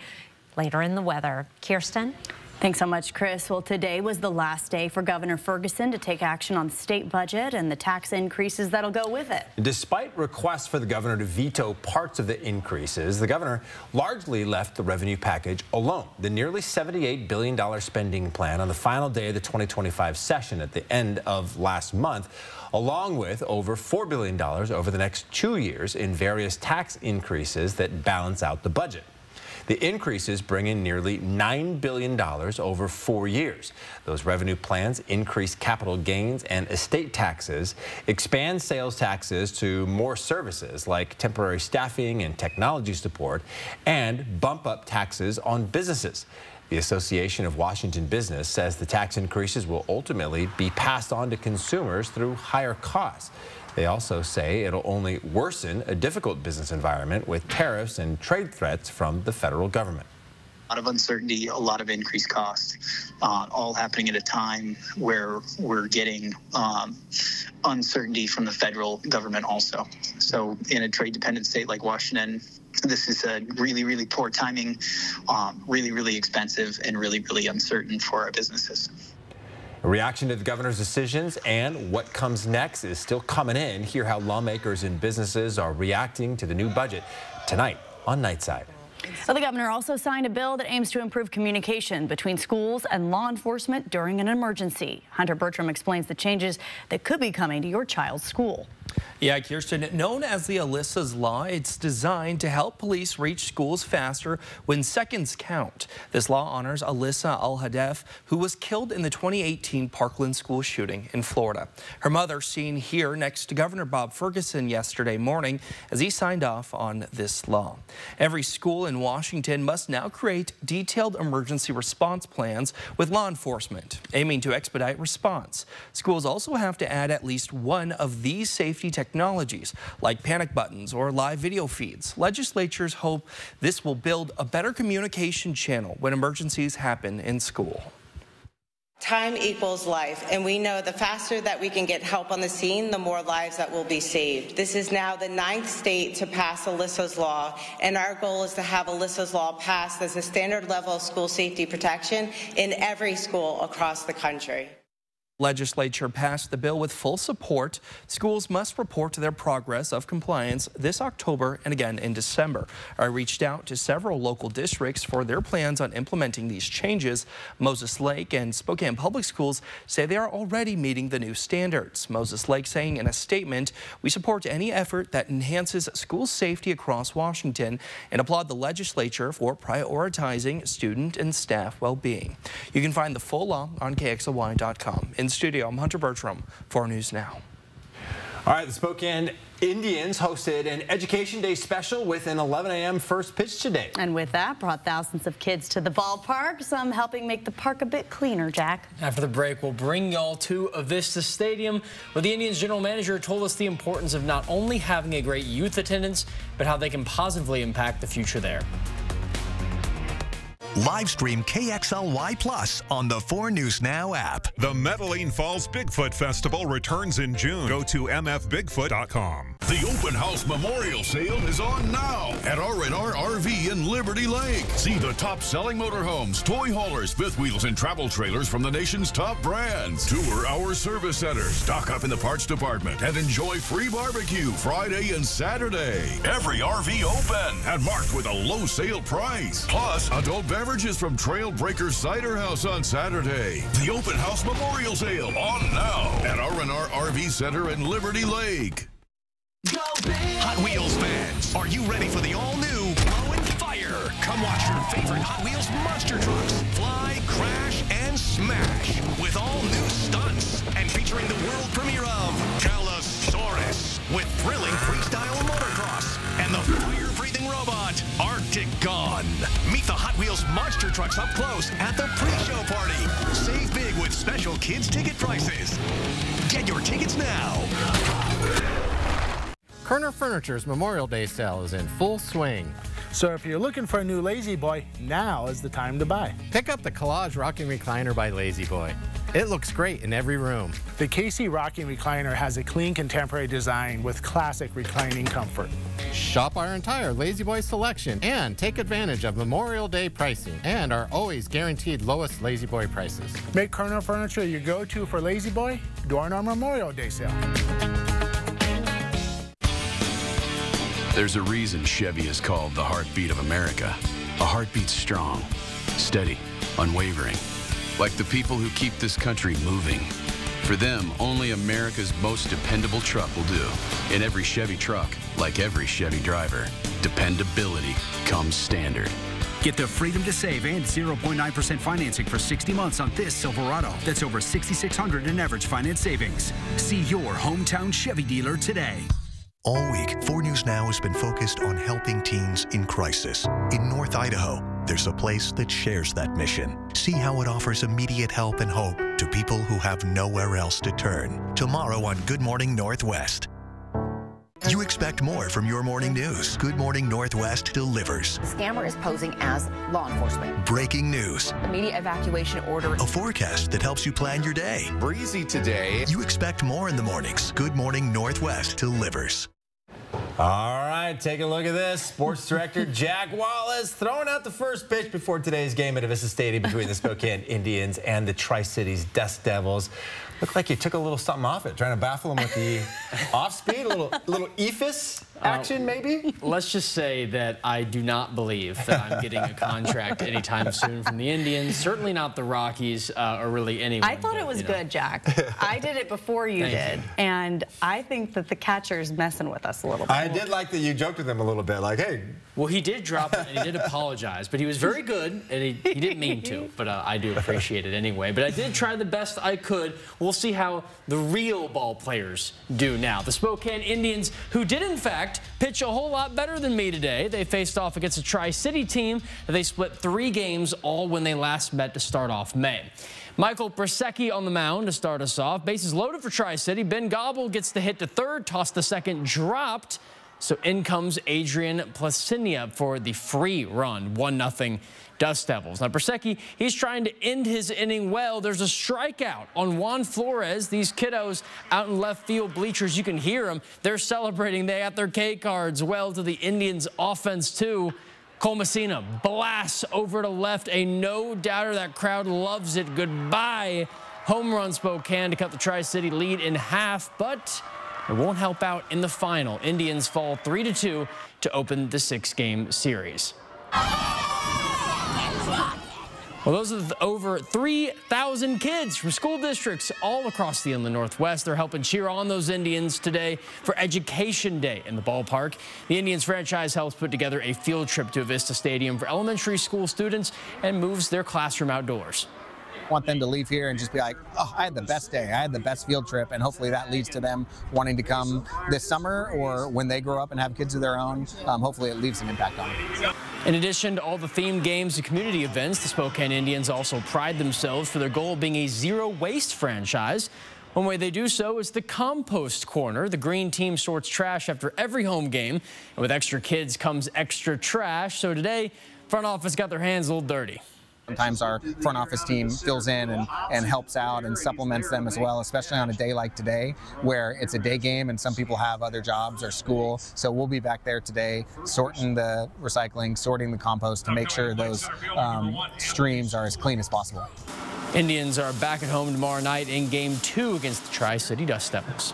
later in the weather. Kirsten? Thanks so much, Chris. Well, today was the last day for Governor Ferguson to take action on the state budget and the tax increases that'll go with it. Despite requests for the governor to veto parts of the increases, the governor largely left the revenue package alone. The nearly $78 billion spending plan on the final day of the 2025 session at the end of last month, along with over $4 billion over the next 2 years in various tax increases that balance out the budget. The increases bring in nearly $9 billion over 4 years. Those revenue plans increase capital gains and estate taxes, expand sales taxes to more services like temporary staffing and technology support, and bump up taxes on businesses. The Association of Washington Business says the tax increases will ultimately be passed on to consumers through higher costs. They also say it'll only worsen a difficult business environment with tariffs and trade threats from the federal government. A lot of uncertainty, a lot of increased costs, all happening at a time where we're getting uncertainty from the federal government also. So in a trade-dependent state like Washington, this is a really, really poor timing, really, really expensive, and really, really uncertain for our businesses. A reaction to the governor's decisions and what comes next is still coming in. Hear how lawmakers and businesses are reacting to the new budget tonight on Nightside. So the governor also signed a bill that aims to improve communication between schools and law enforcement during an emergency. Hunter Bertram explains the changes that could be coming to your child's school. Yeah, Kirsten, known as the Alyssa's Law, it's designed to help police reach schools faster when seconds count. This law honors Alyssa Al-Hadef, who was killed in the 2018 Parkland school shooting in Florida. Her mother seen here next to Governor Bob Ferguson yesterday morning as he signed off on this law. Every school in Washington must now create detailed emergency response plans with law enforcement, aiming to expedite response. Schools also have to add at least one of these safety technologies, like panic buttons or live video feeds. Legislatures hope this will build a better communication channel when emergencies happen in school. Time equals life, and we know the faster that we can get help on the scene, the more lives that will be saved. This is now the 9th state to pass Alyssa's Law, and our goal is to have Alyssa's Law passed as a standard level of school safety protection in every school across the country. Legislature passed the bill with full support. Schools must report their progress of compliance this October and again in December. I reached out to several local districts for their plans on implementing these changes. Moses Lake and Spokane Public Schools say they are already meeting the new standards. Moses Lake saying in a statement, "We support any effort that enhances school safety across Washington and applaud the legislature for prioritizing student and staff well-being." You can find the full law on KXLY.com. In studio, I'm Hunter Bertram, 4 News Now. All right, the Spokane Indians hosted an Education Day special with an 11 a.m. first pitch today. And with that, brought thousands of kids to the ballpark, some helping make the park a bit cleaner, Jack. After the break, we'll bring y'all to Avista Stadium, where the Indians general manager told us the importance of not only having a great youth attendance, but how they can positively impact the future there. Live stream KXLY Plus on the 4 News Now app. The Medellin Falls Bigfoot Festival returns in June. Go to mfbigfoot.com. The Open House Memorial Sale is on now at R&R RV in Liberty Lake. See the top-selling motorhomes, toy haulers, fifth wheels, and travel trailers from the nation's top brands. Tour our service centers, stock up in the parts department, and enjoy free barbecue Friday and Saturday. Every RV open and marked with a low sale price. Plus, adult beverages from Trailbreaker Cider House on Saturday. The Open House Memorial Sale on now at R&R RV Center in Liberty Lake. Hot Wheels fans, are you ready for the all-new Blow and Fire? Come watch your favorite Hot Wheels monster trucks fly, crash, and smash with all new stunts and featuring the world premiere of Galasaurus with thrilling freestyle motocross and the fire-breathing robot Arctic Gun. Meet the Hot Wheels monster trucks up close at the pre-show party. Save big with special kids ticket prices. Get your tickets now. Kerner Furniture's Memorial Day sale is in full swing. So if you're looking for a new Lazy Boy, now is the time to buy. Pick up the Collage Rocking Recliner by Lazy Boy. It looks great in every room. The KC Rocking Recliner has a clean contemporary design with classic reclining comfort. Shop our entire Lazy Boy selection and take advantage of Memorial Day pricing and our always guaranteed lowest Lazy Boy prices. Make Kerner Furniture your go-to for Lazy Boy during our Memorial Day sale. There's a reason Chevy is called the heartbeat of America. A heartbeat strong, steady, unwavering. Like the people who keep this country moving. For them, only America's most dependable truck will do. In every Chevy truck, like every Chevy driver, dependability comes standard. Get the freedom to save and 0.9% financing for 60 months on this Silverado. That's over $6,600 in average finance savings. See your hometown Chevy dealer today. All week, 4 News Now has been focused on helping teens in crisis. In North Idaho, there's a place that shares that mission. See how it offers immediate help and hope to people who have nowhere else to turn. Tomorrow on Good Morning Northwest. You expect more from your morning news. Good Morning Northwest delivers. The scammer is posing as law enforcement. Breaking news. Immediate evacuation order. A forecast that helps you plan your day. Breezy today. You expect more in the mornings. Good Morning Northwest delivers. All right, take a look at this. Sports Director Jack Wallace throwing out the first pitch before today's game at Avista Stadium between the Spokane Indians and the Tri-Cities Dust Devils. Looked like you took a little something off it, trying to baffle them with the off-speed, a little ephus action, maybe? Let's just say that I do not believe that I'm getting a contract anytime soon from the Indians. Certainly not the Rockies or really anyone. I thought it was good, Jack. I did it before you did, and I think that the catcher's messing with us a little bit. I did like that you joked with him a little bit, like, hey. Well, he did drop it, and he did apologize, but he was very good, and he didn't mean to, but I do appreciate it anyway. But I did try the best I could. We'll see how the real ball players do now. The Spokane Indians, who did, in fact, pitch a whole lot better than me today. They faced off against a Tri-City team. They split 3 games, all when they last met to start off May. Michael Prasecki on the mound to start us off. Bases loaded for Tri-City. Ben Gobble gets the hit to third, tossed the second, dropped. So in comes Adrian Plasinia for the free run, 1-0 Dust Devils. Now Prasecki, he's trying to end his inning well. There's a strikeout on Juan Flores. These kiddos out in left field bleachers, you can hear them. They're celebrating. They got their K cards well to the Indians offense too. Cole Messina blasts over to left. A no-doubter. That crowd loves it. Goodbye. Home run Spokane to cut the Tri-City lead in half, but it won't help out in the final. Indians fall 3-2 to open the 6-game series. Well, those are over 3,000 kids from school districts all across the Inland Northwest. They're helping cheer on those Indians today for Education Day in the ballpark. The Indians franchise helps put together a field trip to Avista Stadium for elementary school students and moves their classroom outdoors. want them to leave here and just be like, oh, I had the best day. I had the best field trip. And hopefully that leads to them wanting to come this summer, or when they grow up and have kids of their own, hopefully it leaves an impact on them. In addition to all the themed games and community events, the Spokane Indians also pride themselves for their goal of being a zero-waste franchise. One way they do so is the Compost Corner. The green team sorts trash after every home game, and with extra kids comes extra trash. So today, front office got their hands a little dirty. Sometimes our front office team fills in and helps out and supplements them as well, especially on a day like today where it's a day game and some people have other jobs or school. So we'll be back there today sorting the recycling, sorting the compost to make sure those streams are as clean as possible. Indians are back at home tomorrow night in Game 2 against the Tri-City Dust Devils.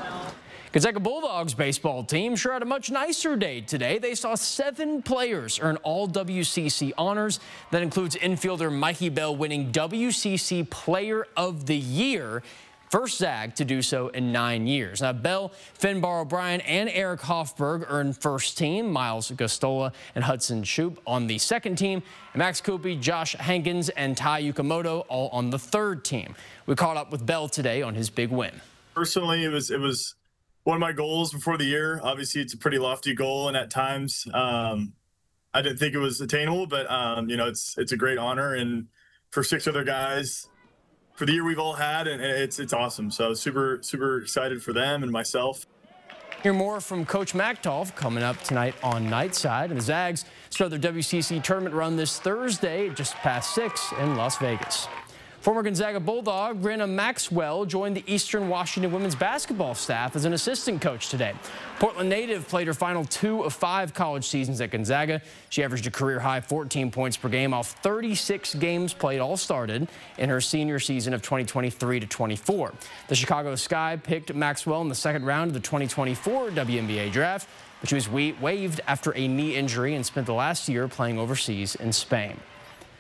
Gonzaga Bulldogs baseball team sure had a much nicer day today. They saw 7 players earn all WCC honors. That includes infielder Mikey Bell winning WCC Player of the Year. First Zag to do so in 9 years. Now, Bell, Finbar O'Brien, and Eric Hoffberg earned first team. Miles Gostola and Hudson Shoup on the second team. And Max Koopy, Josh Hankins, and Tai Yukamoto all on the third team. We caught up with Bell today on his big win. Personally, it was one of my goals before the year. Obviously, it's a pretty lofty goal, and at times I didn't think it was attainable, but you know, it's a great honor, and for 6 other guys, for the year we've all had, and it's awesome. So super excited for them and myself. Hear more from Coach Machtolf coming up tonight on Nightside. And the Zags start their WCC tournament run this Thursday, just past 6 in Las Vegas. Former Gonzaga Bulldog Brenna Maxwell joined the Eastern Washington women's basketball staff as an assistant coach today. Portland native played her final 2 of 5 college seasons at Gonzaga. She averaged a career-high 14 points per game off 36 games played, all started in her senior season of 2023 to 24. The Chicago Sky picked Maxwell in the second round of the 2024 WNBA draft, but she was waived after a knee injury and spent the last year playing overseas in Spain.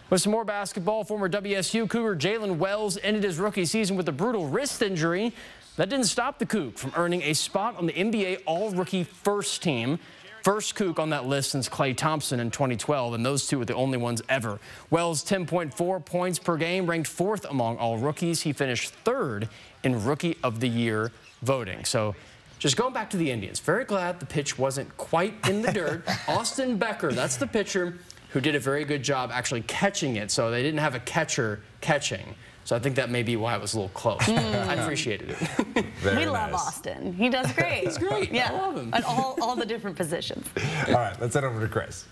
With some more basketball, former WSU Cougar Jalen Wells ended his rookie season with a brutal wrist injury. That didn't stop the Coug from earning a spot on the NBA All-Rookie First Team. First Coug on that list since Klay Thompson in 2012, and those two were the only ones ever. Wells' 10.4 points per game ranked 4th among all rookies. He finished 3rd in Rookie of the Year voting. So just going back to the Indians, very glad the pitch wasn't quite in the dirt. Austin Becker, that's the pitcher who did a very good job actually catching it, so they didn't have a catcher catching. So I think that may be why it was a little close. I appreciated it. We love Austin. He does great. He's great. Yeah. I love him. At all the different positions. All right, let's head over to Chris.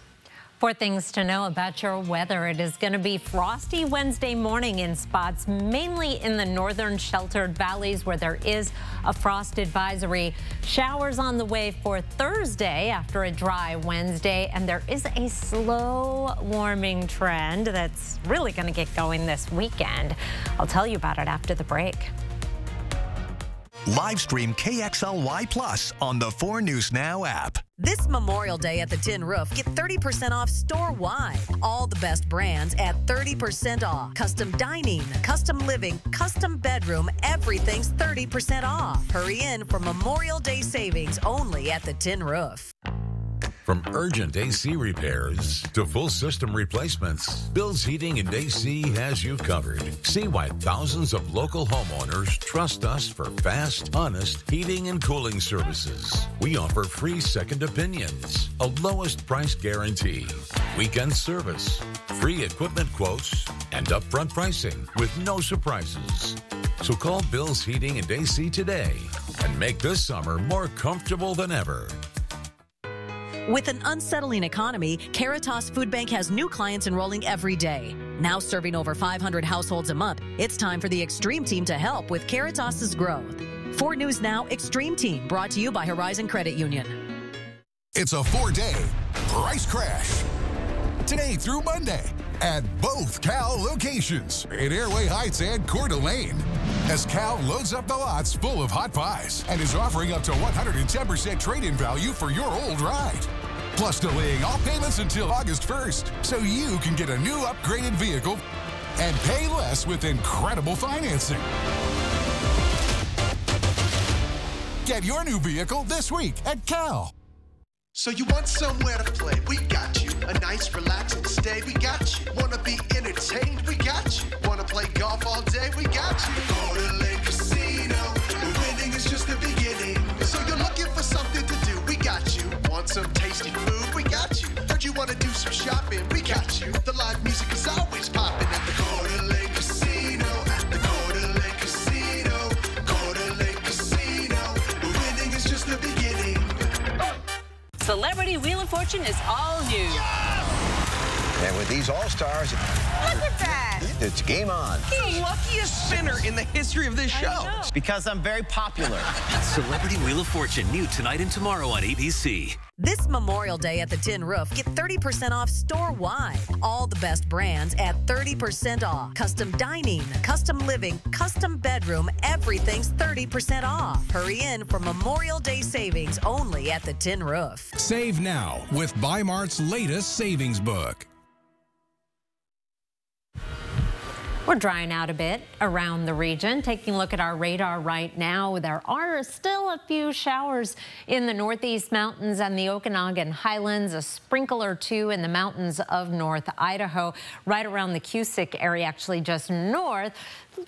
4 things to know about your weather. It is going to be frosty Wednesday morning in spots, mainly in the northern sheltered valleys where there is a frost advisory. Showers on the way for Thursday after a dry Wednesday, and there is a slow warming trend that's really going to get going this weekend. I'll tell you about it after the break. Live stream KXLY Plus on the 4 News Now app. This Memorial Day at the Tin Roof, get 30% off store-wide. All the best brands at 30% off. Custom dining, custom living, custom bedroom, everything's 30% off. Hurry in for Memorial Day savings only at the Tin Roof. From urgent AC repairs to full system replacements, Bill's Heating and AC has you covered. See why thousands of local homeowners trust us for fast, honest heating and cooling services. We offer free second opinions, a lowest price guarantee, weekend service, free equipment quotes, and upfront pricing with no surprises. So call Bill's Heating and AC today and make this summer more comfortable than ever. With an unsettling economy, Caritas Food Bank has new clients enrolling every day. Now serving over 500 households a month, it's time for the Extreme Team to help with Caritas's growth. 4 News Now Extreme Team, brought to you by Horizon Credit Union. It's a 4-day price crash. Today through Monday at both Cal locations in Airway Heights and Coeur d'Alene. As Cal loads up the lots full of hot buys and is offering up to 110% trade-in value for your old ride. Plus delaying all payments until August 1st so you can get a new upgraded vehicle and pay less with incredible financing. Get your new vehicle this week at Cal. So you want somewhere to play? We got you. A nice relaxing stay? We got you. Wanna be entertained? We got you. Wanna play golf all day? We got you. Go to Lake Casino. The winning is just the beginning. So you're looking for something to do? We got you. Want some tasty food? We got you. Heard you wanna do some shopping? We got you. The live music is always popping at the Go to Lake Casino. At the Go to Lake Casino. Go to Lake Casino. The winning is just the beginning. Celebrity Wheel of Fortune is all new. And with these all-stars, Look at that. it's game on. The luckiest spinner in the history of this show. Because I'm very popular. Celebrity Wheel of Fortune, new tonight and tomorrow on ABC. This Memorial Day at the Tin Roof, get 30% off store-wide. All the best brands at 30% off. Custom dining, custom living, custom bedroom, everything's 30% off. Hurry in for Memorial Day savings only at the Tin Roof. Save now with Bi-Mart's latest savings book. We're drying out a bit around the region. Taking a look at our radar right now, there are still a few showers in the northeast mountains and the Okanagan Highlands, a sprinkle or two in the mountains of North Idaho, right around the Cusick area, actually just north.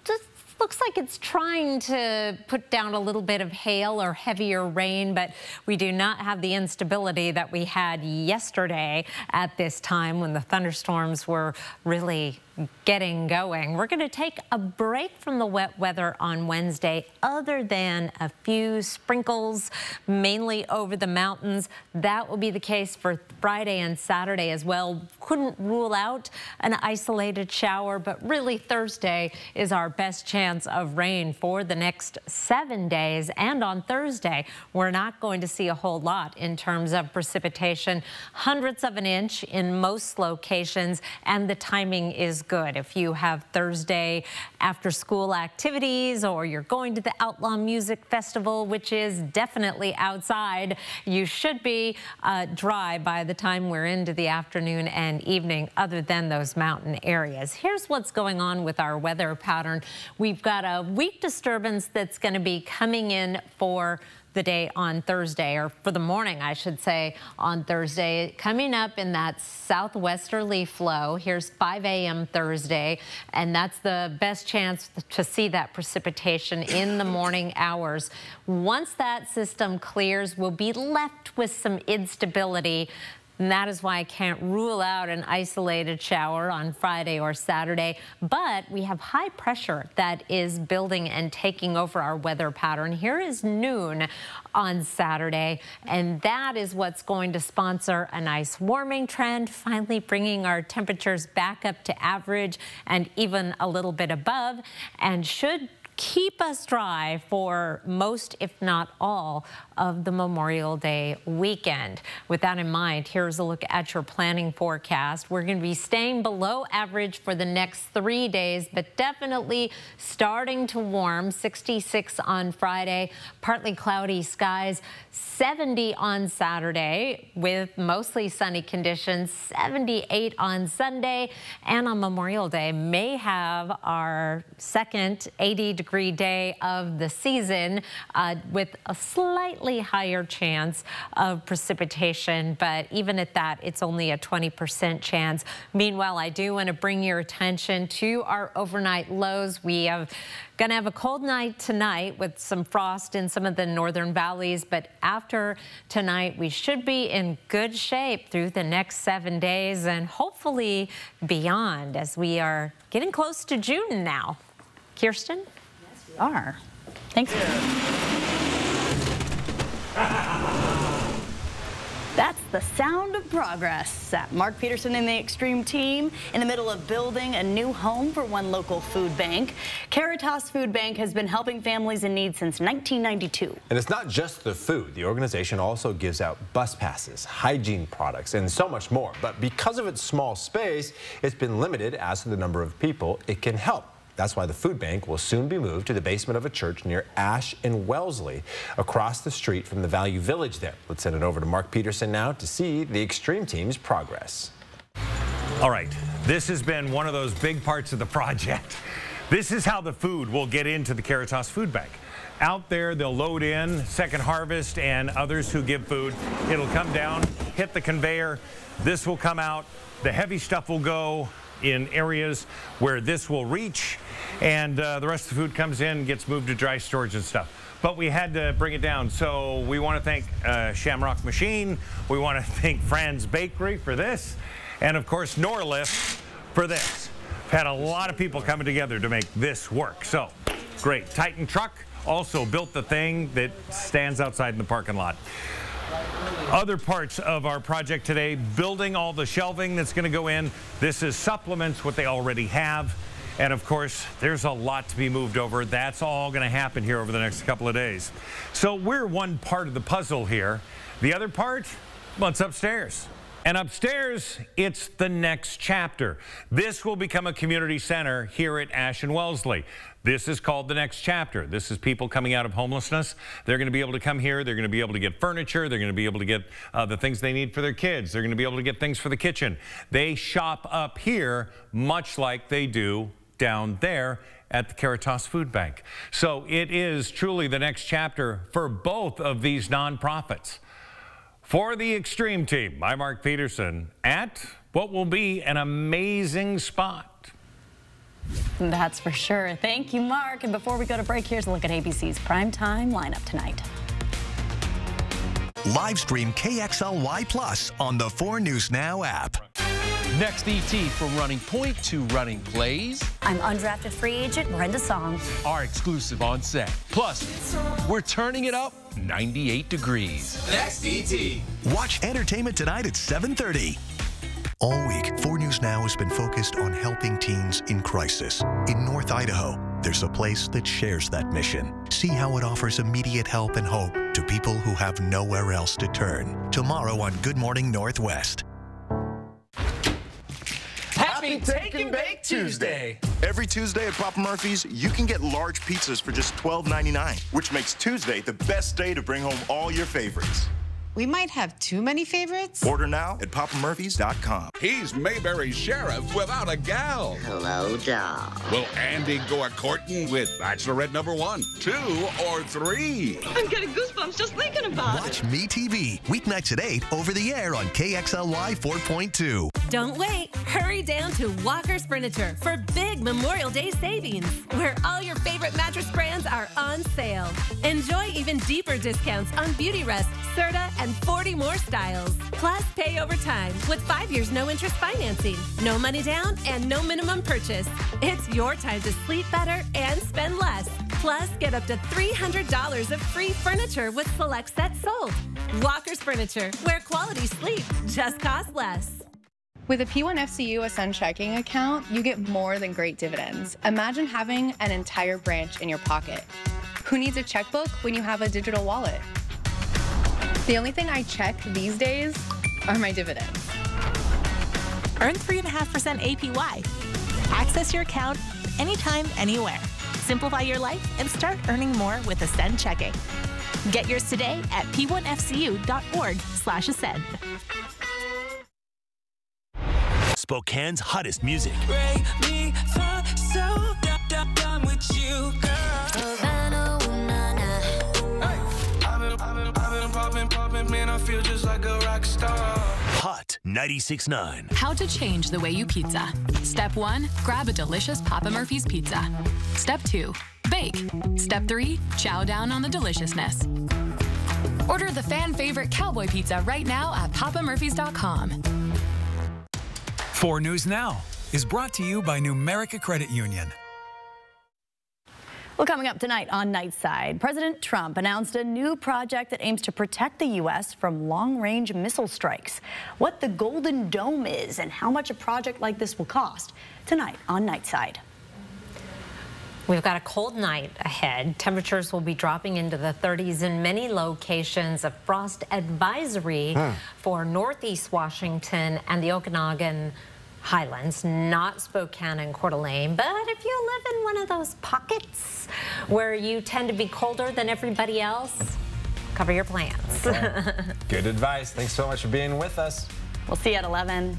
Just looks like it's trying to put down a little bit of hail or heavier rain, but we do not have the instability that we had yesterday at this time when the thunderstorms were really getting going. We're going to take a break from the wet weather on Wednesday, other than a few sprinkles, mainly over the mountains. That will be the case for Friday and Saturday as well. Couldn't rule out an isolated shower, but really Thursday is our best chance of rain for the next 7 days. And on Thursday, we're not going to see a whole lot in terms of precipitation. Hundredths of an inch in most locations, and the timing is good. If you have Thursday after school activities, or you're going to the Outlaw Music Festival, which is definitely outside, you should be dry by the time we're into the afternoon and evening, other than those mountain areas. Here's what's going on with our weather pattern. We've got a weak disturbance that's going to be coming in for the day on Thursday, or for the morning, I should say, on Thursday, coming up in that southwesterly flow. Here's 5 a.m. Thursday, and that's the best chance to see that precipitation in the morning hours. Once that system clears, we'll be left with some instability. And that is why I can't rule out an isolated shower on Friday or Saturday. But we have high pressure that is building and taking over our weather pattern. Here is noon on Saturday, and that is what's going to sponsor a nice warming trend, finally bringing our temperatures back up to average and even a little bit above, and should keep us dry for most, if not all, of the Memorial Day weekend. With that in mind, here's a look at your planning forecast. We're going to be staying below average for the next 3 days, but definitely starting to warm. 66 on Friday, partly cloudy skies, 70 on Saturday with mostly sunny conditions, 78 on Sunday, and on Memorial Day may have our second 80-degree day of the season with a slightly higher chance of precipitation, but even at that, it's only a 20% chance. Meanwhile, I do want to bring your attention to our overnight lows. We have going to have a cold night tonight with some frost in some of the northern valleys, but after tonight, we should be in good shape through the next 7 days and hopefully beyond, as we are getting close to June now. Kirsten? Are. Thanks. That's the sound of progress. Mark Peterson and the Extreme team in the middle of building a new home for one local food bank. Caritas Food Bank has been helping families in need since 1992. And it's not just the food. The organization also gives out bus passes, hygiene products, and so much more. But because of its small space, it's been limited as to the number of people it can help. That's why the food bank will soon be moved to the basement of a church near Ash and Wellesley, across the street from the Value Village there. Let's send it over to Mark Peterson now to see the Extreme team's progress. All right, this has been one of those big parts of the project. This is how the food will get into the Caritas Food Bank. Out there, they'll load in Second Harvest and others who give food. It'll come down, hit the conveyor. This will come out. The heavy stuff will go in areas where this will reach, and the rest of the food comes in, gets moved to dry storage and stuff. But we had to bring it down, so we want to thank Shamrock Machine. We want to thank Fran's Bakery for this, and of course Norlift for this. We've had a lot of people coming together to make this work. So great. Titan Truck also built the thing that stands outside in the parking lot. Other parts of our project today, building all the shelving that's going to go in. This is supplements what they already have. And of course, there's a lot to be moved over. That's all going to happen here over the next couple of days. So we're one part of the puzzle here. The other part, well, it's upstairs. And upstairs, it's the next chapter. This will become a community center here at Ashen Wellesley. This is called the next chapter. This is people coming out of homelessness. They're going to be able to come here. They're going to be able to get furniture. They're going to be able to get the things they need for their kids. They're going to be able to get things for the kitchen. They shop up here much like they do down there at the Caritas Food Bank. So it is truly the next chapter for both of these nonprofits. For the Extreme Team, I'm Mark Peterson at what will be an amazing spot. That's for sure. Thank you, Mark. And before we go to break, here's a look at ABC's primetime lineup tonight. Live stream KXLY Plus on the 4 News Now app. Next ET, from Running Point to Running Plays. I'm undrafted free agent Brenda Song. Our exclusive on set. Plus, we're turning it up 98 degrees. Next ET. Watch Entertainment Tonight at 7:30. All week, 4 News Now has been focused on helping teens in crisis. In North Idaho, there's a place that shares that mission. See how it offers immediate help and hope to people who have nowhere else to turn. Tomorrow on Good Morning Northwest. Happy Take and Bake Tuesday! Every Tuesday at Papa Murphy's, you can get large pizzas for just $12.99, which makes Tuesday the best day to bring home all your favorites. We might have too many favorites. Order now at papamurphys.com. He's Mayberry's sheriff without a gal. Hello, doll. Will Andy go a-courting with Bachelorette number 1, 2, or 3? I'm getting goosebumps just thinking about it. Watch MeTV, weeknights at 8, over the air on KXLY 4.2. Don't wait. Hurry down to Walker's Furniture for big Memorial Day savings, where all your favorite mattress brands are on sale. Enjoy even deeper discounts on Beautyrest, Serta, and 40 more styles. Plus, pay over time with 5 years no-interest financing, no money down, and no minimum purchase. It's your time to sleep better and spend less. Plus, get up to $300 of free furniture with select sets sold. Walker's Furniture, where quality sleep just costs less. With a P1FCU Ascend checking account, you get more than great dividends. Imagine having an entire branch in your pocket. Who needs a checkbook when you have a digital wallet? The only thing I check these days are my dividends. Earn 3.5% APY. Access your account anytime, anywhere. Simplify your life and start earning more with Ascend checking. Get yours today at p1fcu.org/ascend. Spokane's hottest music. Break me for so done with you, girl. I've been popping, man, I feel just like a rock star. Hot 96.9. How to change the way you pizza. Step 1, grab a delicious Papa Murphy's pizza. Step 2, bake. Step 3, chow down on the deliciousness. Order the fan favorite cowboy pizza right now at papamurphys.com. 4 News Now is brought to you by Numerica Credit Union. Well, coming up tonight on Nightside, President Trump announced a new project that aims to protect the U.S. from long-range missile strikes. What the Golden Dome is and how much a project like this will cost. Tonight on Nightside. We've got a cold night ahead. Temperatures will be dropping into the 30s in many locations. A frost advisory for northeast Washington and the Okanagan Highlands, not Spokane and Coeur d'Alene. But if you live in one of those pockets where you tend to be colder than everybody else, cover your plants. Okay. Good advice. Thanks so much for being with us. We'll see you at 11.